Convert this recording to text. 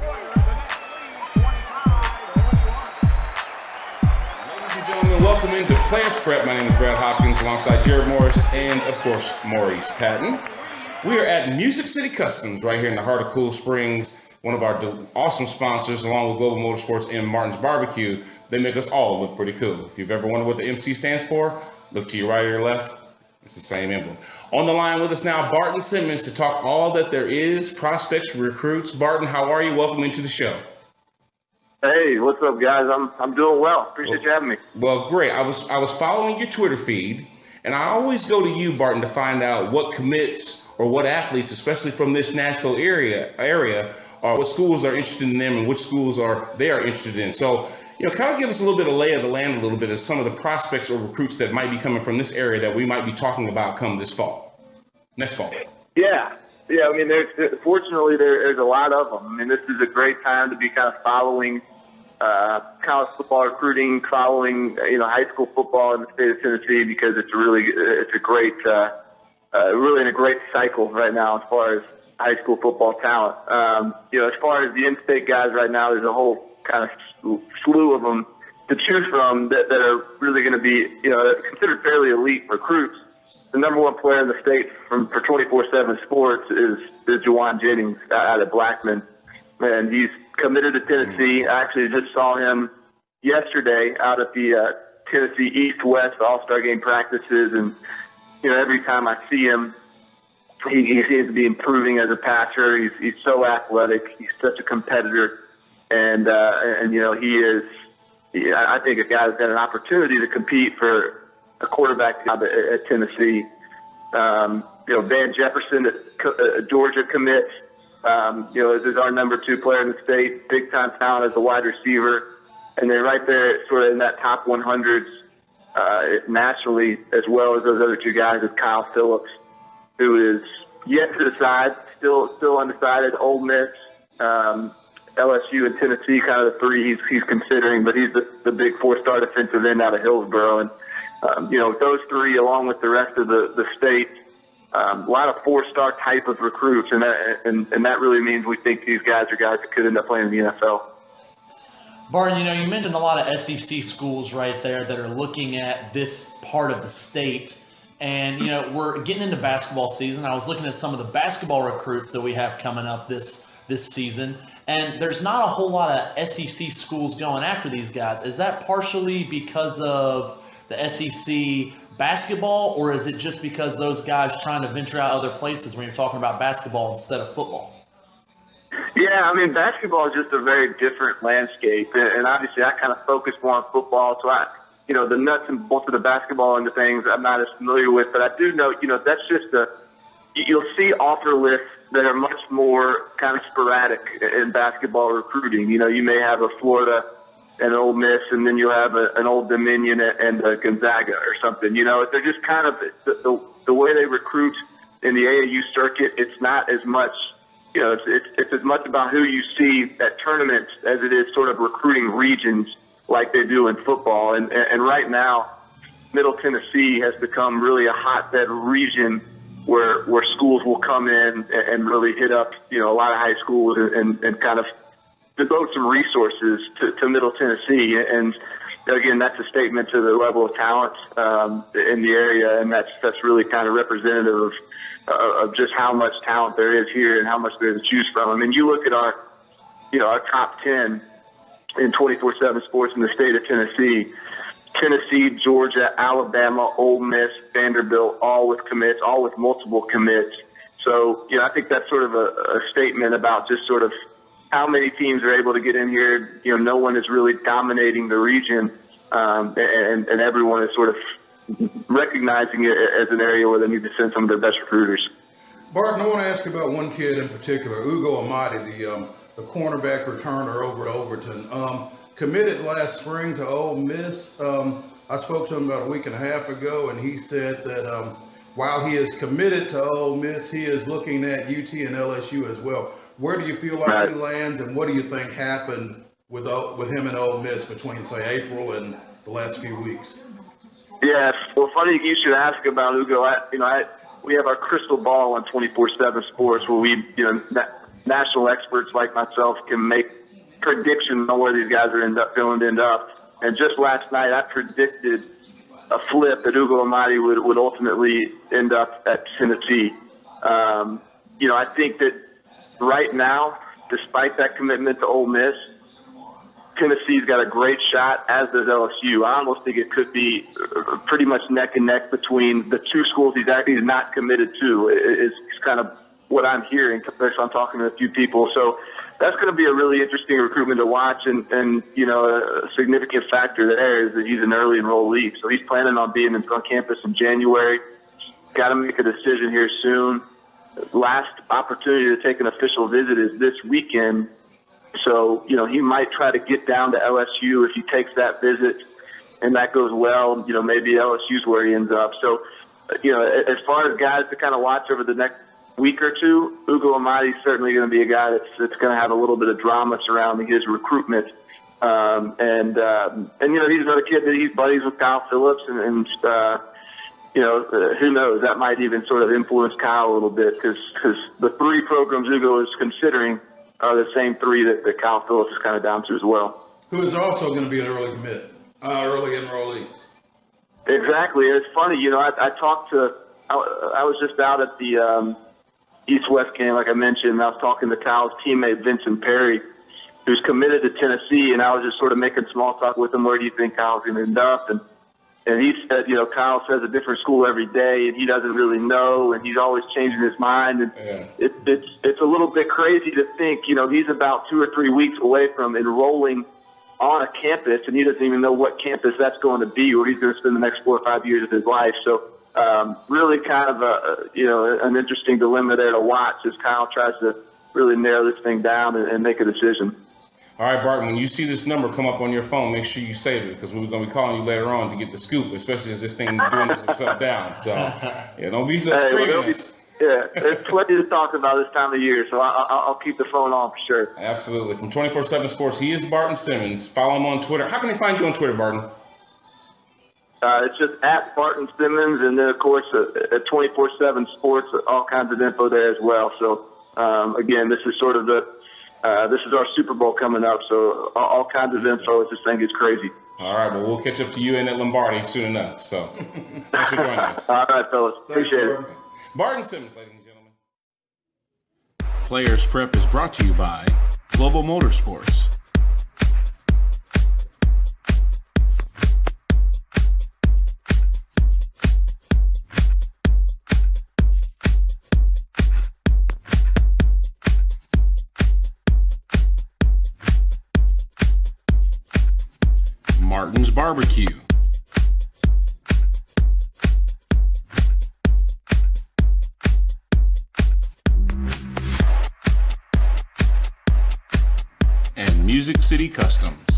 Ladies and gentlemen, welcome into Players Prep. My name is Brad Hopkins alongside Jared Morris and, of course, Maurice Patton. We are at Music City Customs right here in the heart of Cool Springs, one of our awesome sponsors along with Global Motorsports and Martin's Barbecue. They make us all look pretty cool. If you've ever wondered what the MC stands for, look to your right or your left. It's the same emblem. On the line with us now, Barton Simmons to talk all that there is, prospects, recruits. Barton, how are you? Welcome into the show. Hey, what's up, guys? I'm doing well. Appreciate you having me. Well, great. I was following your Twitter feed, and I always go to you, Barton, to find out what commits or what athletes, especially from this Nashville area, or what schools are interested in them and which schools they are interested in. So, kind of give us a little bit of lay of the land, a little bit of some of the prospects or recruits that might be coming from this area that we might be talking about come next fall. Yeah. I mean, fortunately, there's a lot of them. I mean, this is a great time to be kind of following college football recruiting, following high school football in the state of Tennessee, because it's a great really in a great cycle right now as far as high school football talent. As far as the in-state guys right now, there's a whole kind of slew of them to choose from that are really going to be considered fairly elite recruits. The number one player in the state for 24/7 Sports is Juwan Jennings out of Blackman, and he's committed to Tennessee. I actually just saw him yesterday out at the Tennessee East-West All-Star Game practices, and every time I see him, he seems to be improving as a passer. He's so athletic. He's such a competitor, and he is. I think a guy that's got an opportunity to compete for a quarterback job at Tennessee. Van Jefferson at Georgia commits. Is our number 2 player in the state, big time talent as a wide receiver, and then right there, sort of in that top 100s nationally, as well as those other 2 guys, is Kyle Phillips, who is yet to decide, still undecided. Ole Miss, LSU, and Tennessee, kind of the 3 he's considering, but he's the big 4-star defensive end out of Hillsboro, and those 3, along with the rest of the state. A lot of 4-star type of recruits, and that really means we think these guys are guys that could end up playing in the NFL. Barton, you mentioned a lot of SEC schools right there that are looking at this part of the state. And, we're getting into basketball season. I was looking at some of the basketball recruits that we have coming up this season, and there's not a whole lot of SEC schools going after these guys. Is that partially because of the SEC basketball, or is it just because those guys trying to venture out other places when you're talking about basketball instead of football? Yeah, I mean, basketball is just a very different landscape, and obviously I kind of focus more on football, so the nuts and bolts of the basketball and the things I'm not as familiar with, but I do know, that's just you'll see offer lists that are much more kind of sporadic in basketball recruiting. You may have a Florida and Ole Miss, and then you have an Old Dominion and a Gonzaga or something. They're just kind of the way they recruit in the AAU circuit. It's not as much, it's as much about who you see at tournaments as it is sort of recruiting regions like they do in football. And right now, Middle Tennessee has become really a hotbed region where schools will come in and really hit up, a lot of high schools and kind of devote some resources to Middle Tennessee. And again, that's a statement to the level of talent in the area, and that's really kind of representative of just how much talent there is here and how much there is to choose from. I mean, you look at our top 10 in 24/7 Sports in the state of Tennessee. Tennessee, Georgia, Alabama, Ole Miss, Vanderbilt, all with commits, all with multiple commits. So, I think that's sort of a statement about just sort of how many teams are able to get in here. No one is really dominating the region, and everyone is sort of recognizing it as an area where they need to send some of their best recruiters. Barton, I want to ask you about one kid in particular, Ugo Amadi, the cornerback returner over at Overton. Committed last spring to Ole Miss. I spoke to him about a week and a half ago, and he said that while he is committed to Ole Miss, he is looking at UT and LSU as well. Where do you feel like he lands, and what do you think happened with him and Ole Miss between, say, April and the last few weeks? Yeah, well, funny you should ask about Ugo. We have our crystal ball on 24/7 Sports, where we, national experts like myself can make predictions on where these guys are going to end up. And just last night, I predicted a flip that Ugo Amadi would ultimately end up at Tennessee. I think that right now, despite that commitment to Ole Miss, Tennessee's got a great shot, as does LSU. I almost think it could be pretty much neck and neck between the two schools he's not committed to. It's kind of what I'm hearing based on talking to a few people. So that's going to be a really interesting recruitment to watch. And a significant factor there is that he's an early enrollee. So he's planning on being on campus in January. Got to make a decision here soon. Last opportunity to take an official visit is this weekend. So, he might try to get down to LSU if he takes that visit and that goes well. Maybe LSU's where he ends up. So, as far as guys to kind of watch over the next week or two, Ugo Amadi's certainly going to be a guy that's going to have a little bit of drama surrounding his recruitment. He's another kid that he's buddies with Kyle Phillips and who knows, that might even sort of influence Kyle a little bit because the three programs Ugo is considering are the same three that Kyle Phillips is kind of down to as well. Who is also going to be an early enrollee. Exactly. It's funny, I talked to – I was just out at the East-West game, like I mentioned, and I was talking to Kyle's teammate, Vincent Perry, who's committed to Tennessee, and I was just sort of making small talk with him, where do you think Kyle's going to end up? And he said, Kyle says a different school every day, and he doesn't really know, and he's always changing his mind. And it's a little bit crazy to think, he's about 2 or 3 weeks away from enrolling on a campus, and he doesn't even know what campus that's going to be, where he's going to spend the next 4 or 5 years of his life. So really kind of an interesting dilemma there to watch as Kyle tries to really narrow this thing down and make a decision. All right, Barton, when you see this number come up on your phone, make sure you save it because we're going to be calling you later on to get the scoop, especially as this thing dwindles itself down. So, don't be so screaming. There's plenty to talk about this time of year, so I'll keep the phone on for sure. Absolutely. From 24/7 Sports, he is Barton Simmons. Follow him on Twitter. How can they find you on Twitter, Barton? It's just at Barton Simmons, and then, of course, at 24/7 Sports, all kinds of info there as well. So, again, this is sort of this is our Super Bowl coming up, so all kinds of info. This thing is crazy. All right, well, we'll catch up to you and at Lombardi soon enough. So, thanks for joining us. All right, fellas. Appreciate it. Barton Simmons, ladies and gentlemen. Players Prep is brought to you by Global Motorsports. Martin's Barbecue. And Music City Customs.